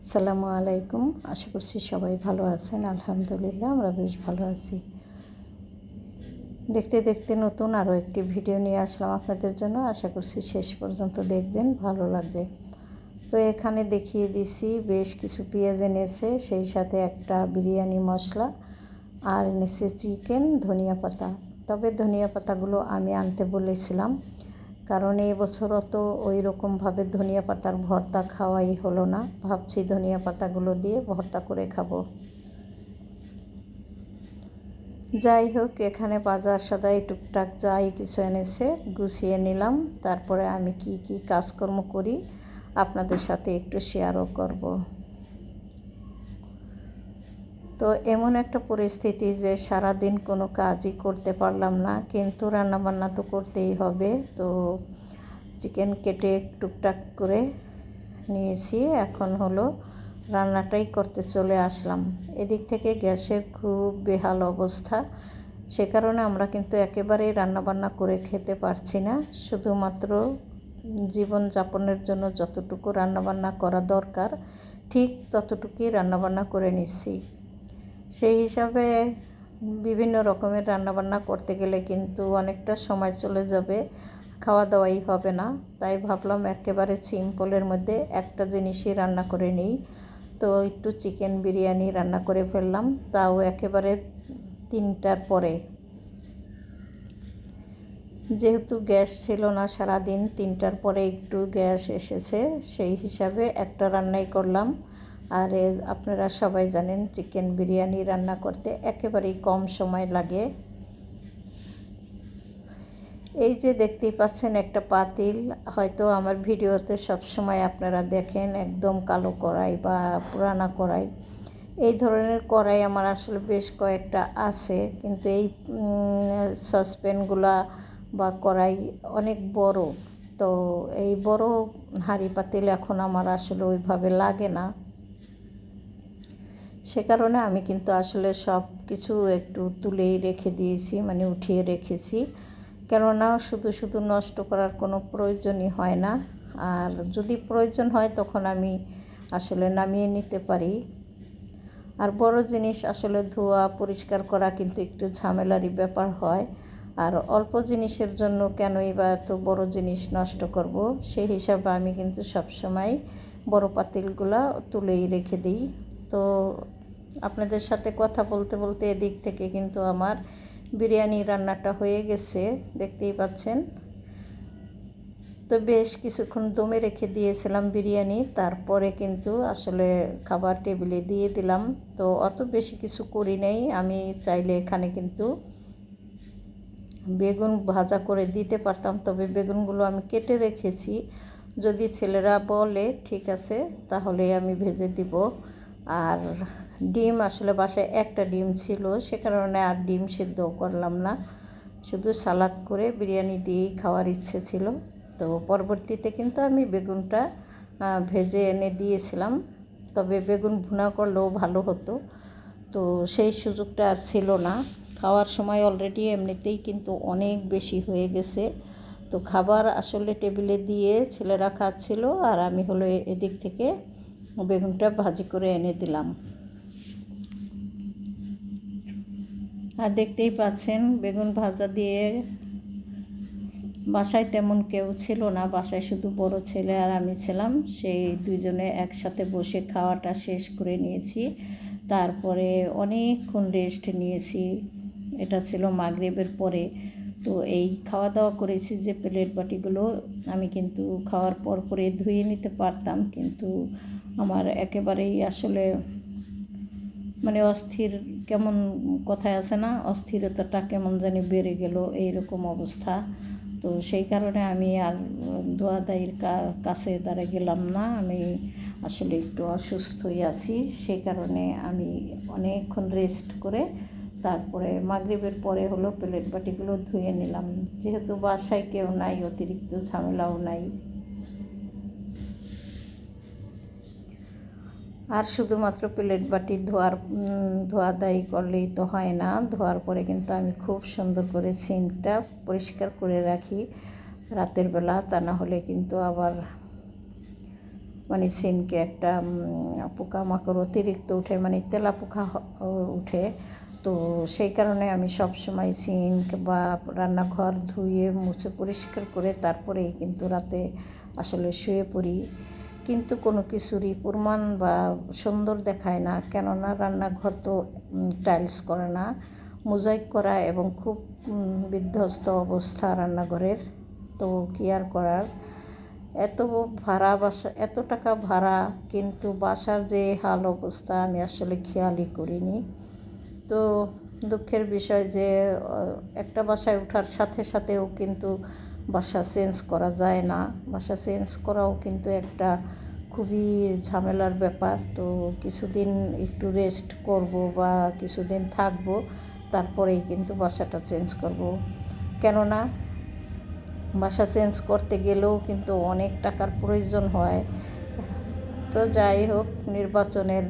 আসসালামু আলাইকুম। আশা করছি সবাই ভালো আছেন। আলহামদুলিল্লাহ আমরা বেশ ভালো আছি। দেখতে দেখতে নতুন আরও একটি ভিডিও নিয়ে আসলাম আপনাদের জন্য। আশা করছি শেষ পর্যন্ত দেখবেন, ভালো লাগবে। তো এখানে দেখিয়ে দিছি বেশ কিছু পেঁয়াজ এনেছে, সেই সাথে একটা বিরিয়ানি মশলা, আর এনেছে চিকেন, ধনিয়া পাতা। তবে ধনিয়া পাতাগুলো আমি আনতে বলেছিলাম, কারণ এই বছর অত ওই রকমভাবে ধনিয়া পাতার ভর্তা খাওয়াই হলো না। ভাবছি ধনিয়া পাতাগুলো দিয়ে ভর্তা করে খাবো। যাই হোক, এখানে বাজার সদাই টুকটাক যাই কিছু এনেছে গুছিয়ে নিলাম। তারপরে আমি কি কি কাজকর্ম করি আপনাদের সাথে একটু শেয়ারও করব। তো এমন একটা পরিস্থিতি যে সারাদিন কোনো কাজই করতে পারলাম না, কিন্তু রান্নাবান্না তো করতেই হবে। তো চিকেন কেটে টুকটাক করে নিয়েছি, এখন হলো রান্নাটাই করতে চলে আসলাম। এদিক থেকে গ্যাসের খুব বেহাল অবস্থা, সে কারণে আমরা কিন্তু একেবারেই রান্নাবান্না করে খেতে পারছি না। শুধুমাত্র জীবনযাপনের জন্য যতটুকু রান্নাবান্না করা দরকার ঠিক ততটুকুই রান্নাবান্না করে নিচ্ছি। সেই হিসাবে বিভিন্ন রকমের রান্নাবান্না করতে গেলে কিন্তু অনেকটা সময় চলে যাবে, খাওয়া দাওয়াই হবে না। তাই ভাবলাম একেবারে সিম্পলের মধ্যে একটা জিনিসই রান্না করে নিই। তো একটু চিকেন বিরিয়ানি রান্না করে ফেললাম, তাও একেবারে 3টার পরে। যেহেতু গ্যাস ছিল না সারাদিন, 3টার পরে একটু গ্যাস এসেছে, সেই হিসাবে একটা রান্নাই করলাম। আর আপনারা সবাই জানেন চিকেন বিরিয়ানি রান্না করতে একেবারেই কম সময় লাগে। এই যে দেখতেই পাচ্ছেন একটা পাতিল, হয়তো আমার ভিডিওতে সব সময় আপনারা দেখেন একদম কালো কড়াই বা পুরানা কড়াই। এই ধরনের কড়াই আমার আসলে বেশ কয়েকটা আছে, কিন্তু এই সসপ্যানগুলা বা কড়াই অনেক বড়। তো এই বড় হাঁড়ি পাতিল এখন আমার আসলে ওইভাবে লাগে না। সে কারণে আমি কিন্তু আসলে সব কিছু একটু তুলেই রেখে দিয়েছি, মানে উঠিয়ে রেখেছি। কেননা শুধু শুধু নষ্ট করার কোনো প্রয়োজনই হয় না। আর যদি প্রয়োজন হয় তখন আমি আসলে নামিয়ে নিতে পারি। আর বড় জিনিস আসলে ধোয়া পরিষ্কার করা কিন্তু একটু ঝামেলারই ব্যাপার হয়। আর অল্প জিনিসের জন্য কেনই বা এত বড় জিনিস নষ্ট করব, সেই হিসাবে আমি কিন্তু সবসময় বড় পাতিলগুলা তুলেই রেখে দিই। তো আপনাদের সাথে কথা বলতে বলতে এদিক থেকে কিন্তু আমার বিরিয়ানি রান্নাটা হয়ে গেছে, দেখতেই পাচ্ছেন। তো বেশ কিছুক্ষণ দমে রেখে দিয়েছিলাম বিরিয়ানি, তারপরে কিন্তু আসলে খাবার টেবিলে দিয়ে দিলাম। তো অত বেশি কিছু করি নাই, আমি চাইলে এখানে কিন্তু বেগুন ভাজা করে দিতে পারতাম, তবে বেগুনগুলো আমি কেটে রেখেছি। যদি ছেলেরা বলে ঠিক আছে তাহলে আমি ভেজে দিব। আর ডিম আসলে বাসায় একটা ডিম ছিল, সে কারণে আর ডিম সেদ্ধও করলাম না, শুধু সালাদ করে বিরিয়ানি দিয়েই খাওয়ার ইচ্ছে ছিল। তো পরবর্তীতে কিন্তু আমি বেগুনটা ভেজে এনে দিয়েছিলাম, তবে বেগুন ভুনা করলেও ভালো হতো। তো সেই সুযোগটা আর ছিল না। খাওয়ার সময় অলরেডি এমনিতেই কিন্তু অনেক বেশি হয়ে গেছে। তো খাবার আসলে টেবিলে দিয়ে ছেলেরা খাচ্ছিল, আর আমি হলো এদিক থেকে বেগুনটা ভাজি করে এনে দিলাম। আর দেখতেই পাচ্ছেন বেগুন ভাজা দিয়ে বাসায় তেমন কেউ ছিল না, বাসায় শুধু বড় ছেলে আর আমি ছিলাম। সেই দুইজনে একসাথে বসে খাওয়াটা শেষ করে নিয়েছি। তারপরে অনেকক্ষণ রেস্ট নিয়েছি, এটা ছিল মাগরিবের পরে। তো এই খাওয়া দাওয়া করেছি যে প্লেট বাটিগুলো আমি কিন্তু খাওয়ার পর পরে ধুয়ে নিতে পারতাম, কিন্তু আমার একেবারেই আসলে মানে অস্থির, কেমন কথায় আছে না, অস্থিরতাটা কেমন জানি বেড়ে গেল, এইরকম অবস্থা। তো সেই কারণে আমি আর দোয়াদাইয়ের কাছে দাঁড়িয়ে গেলাম না। আমি আসলে একটু অসুস্থই আছি, সেই কারণে আমি অনেকক্ষণ রেস্ট করে তারপরে মাগরিবের পরে হলো প্লেট বাটিগুলো ধুয়ে নিলাম, যেহেতু বাসায় কেউ নাই, অতিরিক্ত ঝামেলাও নাই। আর শুধুমাত্র প্লেট বাটি ধোয়া দায়ী করলেই তো হয় না, ধোয়ার পরে কিন্তু আমি খুব সুন্দর করে সিঙ্কটা পরিষ্কার করে রাখি রাতের বেলা, তা না হলে কিন্তু আবার মানে সিনকে একটা পোকামাকড় অতিরিক্ত উঠে, মানে তেলাপোকা উঠে। তো সেই কারণে আমি সব সময় সিঙ্ক বা রান্নাঘর ধুয়ে মুছে পরিষ্কার করে তারপরেই কিন্তু রাতে আসলে শুয়ে পড়ি। কিন্তু কোনো কিছুরই প্রমাণ বা সুন্দর দেখায় না, কেননা রান্নাঘর তো টাইলস করা না, মোজাইক করা, এবং খুব বিধ্বস্ত অবস্থা রান্নাঘরের। তো কি আর করার, এত ভাড়া বাসা, এত টাকা ভাড়া, কিন্তু বাসার যে হাল অবস্থা আমি আসলে খেয়ালই করিনি। তো দুঃখের বিষয় যে একটা বাসায় ওঠার সাথে সাথেও কিন্তু বাসা চেঞ্জ করা যায় না। বাসা চেঞ্জ করাও কিন্তু একটা খুবই ঝামেলার ব্যাপার। তো কিছুদিন একটু রেস্ট করব বা কিছুদিন থাকবো, তারপরেই কিন্তু বাসাটা চেঞ্জ করব। কেননা বাসা চেঞ্জ করতে গেলেও কিন্তু অনেক টাকার প্রয়োজন হয়। তো যাই হোক, নির্বাচনের